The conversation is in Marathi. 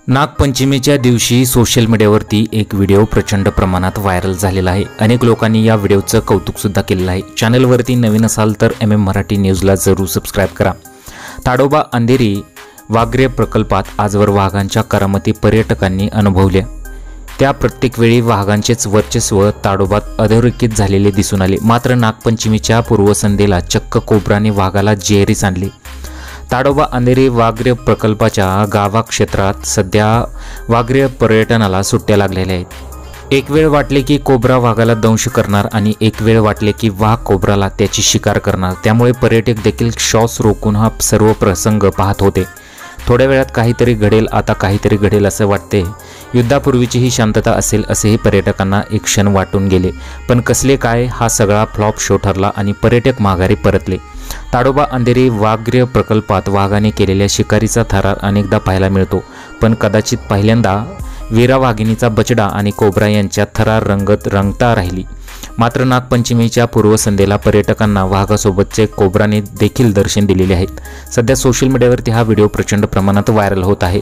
नागपंचमीच्या दिवशी सोशल मीडियावरती एक व्हिडिओ प्रचंड प्रमाणात व्हायरल झालेला आहे। अनेक लोकांनी या व्हिडिओचं कौतुक सुद्धा केलेलं आहे। चॅनलवरती नवीन असाल तर MM मराठी न्यूजला जरूर सबस्क्राइब करा। ताडोबा अंधेरी वाघरे प्रकल्पात आजवर वाघांच्या करामती पर्यटकांनी अनुभवल्या। त्या प्रत्येक वेळी वाघांचेच वर्चस्व ताडोबात अधोरेखित झालेले दिसून आले। मात्र नागपंचमीच्या पूर्वसंध्येला चक्क कोब्राने वाघाला जेरीस आणले। ताडोबा अंधेरी वाघरे प्रकल्पाच्या गावा क्षेत्रात सध्या वाघरे पर्यटनाला सुट्ट्या लागलेल्या आहेत। एक वेळ वाटले की कोब्रा वाघाला दंश करणार आणि एक वेळ वाटले की वाघ कोब्राला त्याची शिकार करणार। त्यामुळे पर्यटक देखील श्वास रोखून हा सर्व प्रसंग पाहत होते। थोड्या वेळात काहीतरी घडेल, आता काहीतरी घडेल असं वाटते। युद्धापूर्वीची ही शांतता असेल असेही पर्यटकांना एक क्षण वाटून गेले, पण कसले काय हा सगळा फ्लॉप शो ठरला आणि पर्यटक माघारी परतले। ताडोबा अंधेरी वाघरे प्रकल्पात वाघाने केलेल्या शिकारीचा थरार अनेकदा पाहायला मिळतो, पण कदाचित पहिल्यांदा वीरा वाघिणीचा बछडा आणि कोब्रा यांच्यात थरार रंगता राहिली। मात्र नागपंचमीच्या पूर्वसंध्येला पर्यटकांना वाघासोबतचे कोब्राने देखील दर्शन दिलेले आहेत। सध्या सोशल मीडियावरती हा व्हिडिओ प्रचंड प्रमाणात व्हायरल होत आहे।